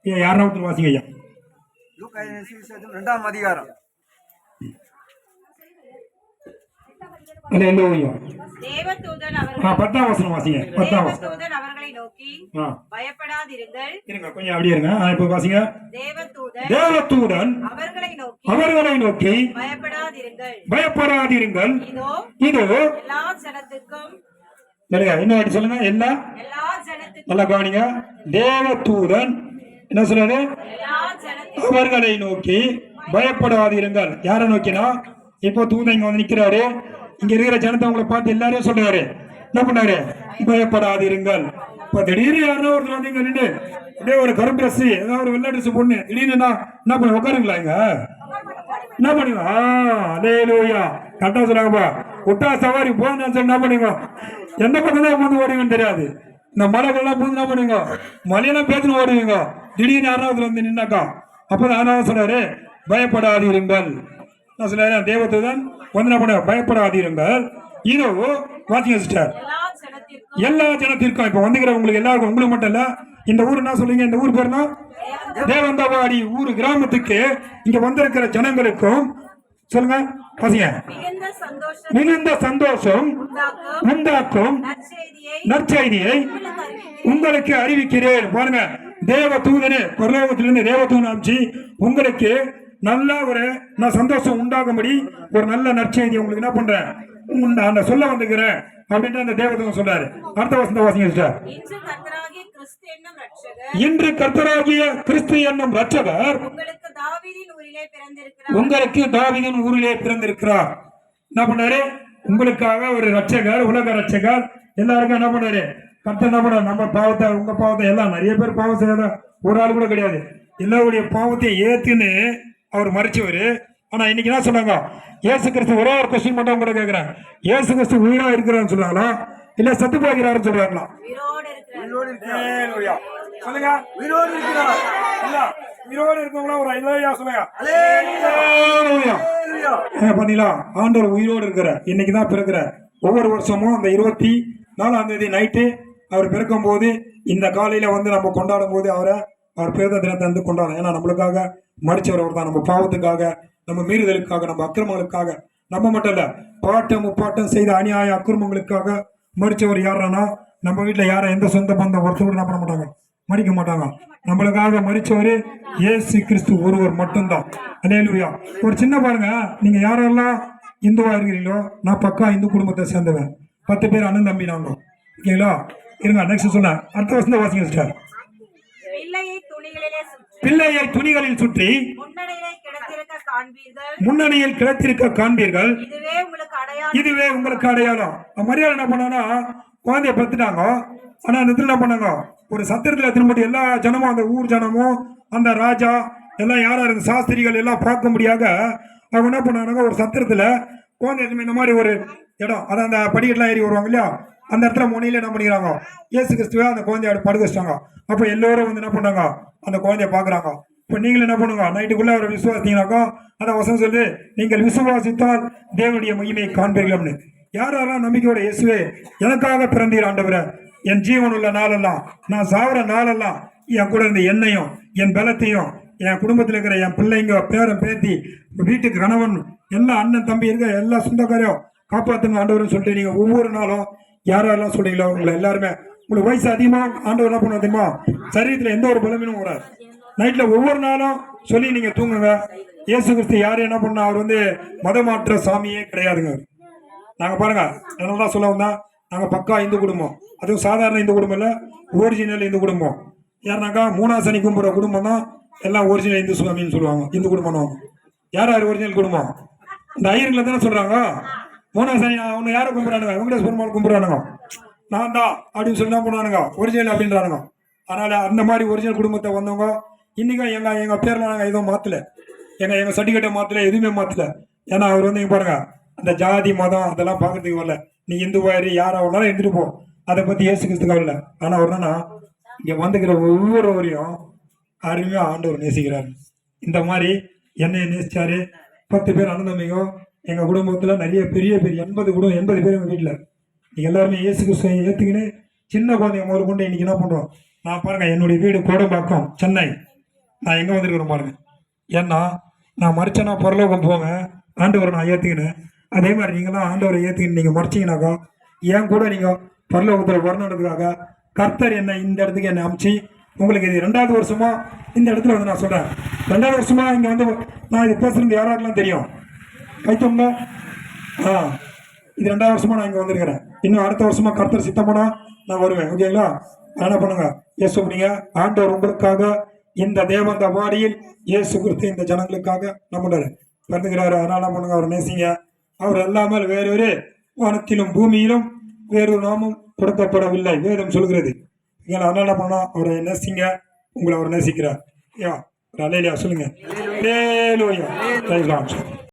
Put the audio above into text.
யாராவது ஒருத்தர் வாசிங்க ஐயா. லூக்கா எழுதின சுவிசேஷம் 2ஆம் அதிகாரம். தேவதூதன் 10ஆம் வசனம் வாசிங்க. 10ஆம் வசனம். தேவதூதன் அவர்களை நோக்கி பயப்படாதிருங்கள். இருங்க, கொஞ்சம் அப்படியே இருங்க. இப்ப வாசிங்க. தேவதூதன் அவர்களை நோக்கி பயப்படாதிருங்கள். இதோ எல்லா ஜனத்துக்கும் என்ன சொல்லுங்க, எல்லா ஜனத்துக்கும் நல்லா கவனிங்க. தேவதூதன் என்ன சொல்றாரு? அவர்களை நோக்கி பயப்படாதிருங்கள். யாரை நோக்கினா, இப்போ தூதன் இங்க வந்து நிக்கிறாரு. இங்க இருக்கிற ஜனத்தை உங்களை பார்த்து எல்லாரையும் சொல்றாரு, என்ன பண்ணாரு? பயப்படாதிருங்கள். இப்ப திடீர்னு யாரும் ஒருத்தர் வந்து இங்க நின்று அப்படியே ஒரு கருப்பு ட்ரெஸ், ஏதாவது ஒரு வெள்ளை ட்ரெஸ் பொண்ணு திடீர்னு என்ன பண்ண உட்காருங்களா? இங்க என்ன பண்ணுங்க? அலேலூயா, கரெக்டா சொல்றாங்கப்பா. ஒட்டா சவாரி போன்னு சொல்லி என்ன பண்ணுங்க? எந்த பக்கம் தான் பூந்து ஓடுவீங்கன்னு தெரியாது. இந்த மலைகள்லாம் பூந்து என்ன பண்ணுவீங்க? மலையெல்லாம் பேத்துன்னு ஓடுவீங்க. திடீர்னு யாராவது வந்து நின்னாக்கா அப்பதான் யாராவது சொல்றாரு பயப்படாதிருங்கள். நான் சொல்ல தேவதூதன் வந்து என்ன பண்ண பயப்படாதீர்கள். இதோ வாசிங்க சிஸ்டர், எல்லா ஜனத்திற்கும் இப்ப வந்துக்கிற உங்களுக்கு எல்லாருக்கும், உங்களுக்கு மட்டும் இல்ல, இந்த ஊர் என்ன சொல்றீங்க? இந்த ஊர் பேருனா தேவந்தவாடி ஊர் கிராமத்துக்கு இங்க வந்திருக்கிற ஜனங்களுக்கும் சொல்லுங்க, வாசிங்க. மிகுந்த சந்தோஷம் உண்டாக்கும் நற்செய்தியை உங்களுக்கு அறிவிக்கிறேன். பாருங்க, தேவ தூதனே பரலோகத்திலிருந்து தேவதூதன் அனுப்பிச்சு உங்களுக்கு நல்ல ஒரு சந்தோஷம் உண்டாகும்படி ஒரு நல்ல நற்செய்தி உங்களுக்கு என்ன பண்றேன் சொல்ல வந்துக்கிறேன் அப்படின்ட்டு அந்த தேவதூதன் சொல்றாரு. அடுத்த வசந்த வாசிங்க சிஸ்டர். இன்று கர்த்தராகிய கிறிஸ்து என்னும் ரட்சகர் உங்களுக்கு தாவீதின் ஊரிலே பிறந்திருக்கிறார். என்ன பண்ணாரு? உங்களுக்காக ஒரு ரட்சகர், உலக ரட்சகர். எல்லாருக்கும் என்ன பண்ணாரு? கர்த்தர் என்ன பண்ணாரு? நம்ம பாவத்தை, உங்க பாவத்தை எல்லாம் நிறைய பேர் பாவம் செய்யாத ஒரு ஆள் கூட கிடையாது. எல்லாருடைய பாவத்தை ஏத்துன்னு அவர் மறைச்சவரு. ஆனா இன்னைக்கு என்ன சொன்னாங்க? இயேசு கிறிஸ்து ஒரே ஒரு கொஸ்டின் மட்டும் கூட கேட்கிறேன், இயேசு கிறிஸ்து உயிரா இருக்கிறான்னு சொல்றாங்களா இல்ல செத்து போகிறாருன்னு சொல்றாங்களா? சொல்லுங்க, உயிரோடு இருக்கிறார். இல்ல உயிரோடு இருக்கவங்களா ஒரு ஐயா சொல்லுங்க. பாத்தீங்களா, ஆண்டவர் உயிரோடு இருக்கிற இன்னைக்குதான் பிறக்கிற. ஒவ்வொரு வருஷமும் அந்த 24ஆம் தேதி நைட்டு அவர் பிறக்கும் போது இந்த காலையில வந்து நம்ம கொண்டாடும் போது அவர் பிறந்த தினத்தை வந்து கொண்டாடும். ஏன்னா நம்மளுக்காக மறிச்சவர் அவர் தான். நம்ம பாவத்துக்காக, நம்ம மீறுதலுக்காக, நம்ம அக்கிரமங்களுக்காக, நம்ம மட்டும் இல்ல பாட்டம் முப்பாட்டம் செய்த அநியாய அக்கிரமங்களுக்காக மறிச்சவர் யாரானா நம்ம வீட்டுல யாரும் எந்த சொந்த பந்தம் ஒருத்தர் கூட என்ன பண்ண மாட்டாங்க, மறிக்க மாட்டாங்க. நம்மளுக்காக மறிச்சவரு இயேசு கிறிஸ்து ஒருவர் மட்டும்தான். அல்லேலூயா. ஒரு சின்ன பாருங்க, நீங்க யாரெல்லாம் இந்துவா இருக்கிறீங்களோ, நான் பக்கா இந்து குடும்பத்தை சேர்ந்தவன். 10 பேர் அண்ணன் தம்பி நாங்க. ஓகேங்களா? இருங்க, நெக்ஸ்ட் சொன்ன அடுத்த வருஷம் வாசிங்க சிஸ்டர். பிள்ளையை துணிகளில் சுற்றி முன்னணியில் கிடத்திருக்க காண்பீர்கள். இதுவே உங்களுக்கு அடையாளம். மரியாதை என்ன பண்ணானா, குழந்தைய பத்துட்டாங்க. ஆனா அந்த என்ன பண்ணாங்க, ஒரு சத்திரத்துல திரும்ப எல்லா ஜனமும், அந்த ஊர் ஜனமும், அந்த ராஜா எல்லாம் யாரா இருக்கு, சாஸ்திரிகள் எல்லாம் பார்க்க முடியாத அவங்க என்ன பண்ணாங்க, ஒரு சத்திரத்துல குழந்தை இந்த மாதிரி ஒரு இடம், அதான் அந்த படிக்கட்டுலாம் ஏறி வருவாங்க இல்லையா, அந்த இடத்துல முனையில என்ன பண்ணிக்கிறாங்க, இயேசு கிறிஸ்துவ அந்த குழந்தைய படுக்க வச்சிட்டாங்க. அப்ப எல்லோரும் வந்து என்ன பண்ணாங்க, அந்த குழந்தைய பாக்குறாங்க. இப்ப நீங்களும் என்ன பண்ணுங்க, நைட்டுக்குள்ள அவரை விசுவாசித்தீங்கன்னாக்கா அதான் வசனம் சொல்லு, நீங்கள் விசுவாசித்தால் தேவனுடைய மகிமையை காண்பீர்கள்னு. யாரெல்லாம் நம்பிக்கையோட இயேசுவே எனக்காக பிறந்தீர் ஆண்டவரே, என் ஜீவன் உள்ள நாளெல்லாம், நான் சாவர நாளெல்லாம் என் கூட இருந்த எண்ணெயும் என் பலத்தையும் என் குடும்பத்தில் இருக்கிற என் பிள்ளைங்க, பேரன் பேத்தி, வீட்டுக்கு கணவன், எல்லா அண்ணன் தம்பி இருக்க எல்லா சொந்தக்காரையும் காப்பாத்துங்க ஆண்டவர்னு சொல்லிட்டு நீங்க ஒவ்வொரு நாளும் யாரெல்லாம் சொல்றீங்களோ உங்களை எல்லாருமே, உங்களுக்கு வயசு அதிகமா ஆண்டவர் என்ன பண்ண தெரியுமா, சரீரத்துல எந்த ஒரு பலமீனும் வராது. நைட்ல ஒவ்வொரு நாளும் சொல்லி நீங்க தூங்குங்க. இயேசு கிறிஸ்து யாரு என்ன பண்ணா, அவர் வந்து மதமாற்ற சாமியே கிடையாதுங்க. நாங்க பாருங்க, அதனாலதான் சொல்ல வந்தா, நாங்க பக்கா இந்து குடும்பம். அதுவும் சாதாரண இந்து குடும்பம் இல்ல, ஒரிஜினல் இந்து குடும்பம். யாருனாக்கா மூணாசனி கும்பிடுற குடும்பம் தான் எல்லாம் ஒரிஜினல் இந்து சுவாமின்னு சொல்லுவாங்க, இந்து குடும்பம். யார் யார் ஒரிஜினல் குடும்பம்? இந்த ஐயர்களை தானே சொல்றாங்க. மூணாசனி அவங்க யாரை கும்பிடுறானுங்க, வெங்கடேஸ்வர பெருமாள் கும்பிடுறானுங்க, நான் தான் அப்படின்னு சொல்லி தான் பண்ணுவானுங்க ஒரிஜினல் அப்படின்றானுங்க. அதனால அந்த மாதிரி ஒரிஜினல் குடும்பத்தை வந்தவங்க இன்னைக்கும் எங்க பேர்ல நாங்க எதுவும் மாத்தல, எங்க சர்டிபிகேட்டை மாத்தல, எதுவுமே மாத்தல. ஏன்னா அவர் வந்து பாருங்க, அந்த ஜாதி மதம் அதெல்லாம் பாக்குறதுக்கு வரல. நீ இந்து வாரி யாரா ஒன்னாலும் இருந்துட்டு போ, அதை பத்தி இயேசு கிறிஸ்துக்கு வரல. ஆனா அவர் என்னன்னா, இங்க வந்துக்கிற ஒவ்வொருவரையும் அருமையா ஆண்டவர் நேசிக்கிறாரு. இந்த மாதிரி என்னைய நேசிச்சாரு. 10 பேர் அண்ணந்தம்பிங்க எங்க குடும்பத்துல, நிறைய பெரிய 80 பேர் எங்க வீட்டுல. நீங்க எல்லாருமே இயேசு கிறிஸ்துவை ஏத்துக்கின்னு சின்ன குழந்தைங்க முதல் கொண்டு இன்னைக்கு என்ன பண்றோம், நான் பாருங்க, என்னுடைய வீடு கோடம்பாக்கம், சென்னை. நான் எங்கே வந்திருக்கிறேன் பாருங்க. ஏன்னா நான் மறிச்சேன்னா பரலோகம் போவேன், ஆண்டவரை நான் ஏற்றுக்கினேன். அதே மாதிரி நீங்களாம் ஆண்டவரை ஏற்றுக்கின்னு நீங்கள் மறைச்சிங்கனாக்கா ஏன் கூட நீங்கள் பரலோகத்தில் வரணுன்றதுக்காக கர்த்தர் என்னை இந்த இடத்துக்கு என்னை அமுச்சு உங்களுக்கு இது 2வது வருஷமா இந்த இடத்துல வந்து நான் சொல்கிறேன். 2வது வருஷமா இங்கே வந்து நான் இது பேசுகிறது யாராருக்கெல்லாம் தெரியும்? கைத்தொங்க. இது 2வது வருஷமா நான் இங்கே வந்திருக்கிறேன். இன்னும் அடுத்த வருஷமா கர்த்தர் சித்தமானா நான் வருவேன். ஓகேங்களா? என்ன பண்ணுங்க, இயேசு அப்படிங்க. ஆண்டவர் உங்களுக்காக இந்த தேவந்த வாடியில் இயேசு கிறிஸ்து இந்த ஜனங்களுக்காக நம்மளோட பிறந்துக்கிறாரு. அதனால என்ன பண்ணுங்க, அவரை நேசிங்க. அவர் எல்லாமே வேறொரு வானத்திலும் பூமியிலும் வேறொரு நாமும் கொடுக்கப்படவில்லை வேதம் சொல்கிறது. அதனால என்ன பண்ணா, அவரை நேசிங்க. உங்களை அவர் நேசிக்கிறார். யா, ஒரு அல்லேலூயா சொல்லுங்க. அல்லேலூயா.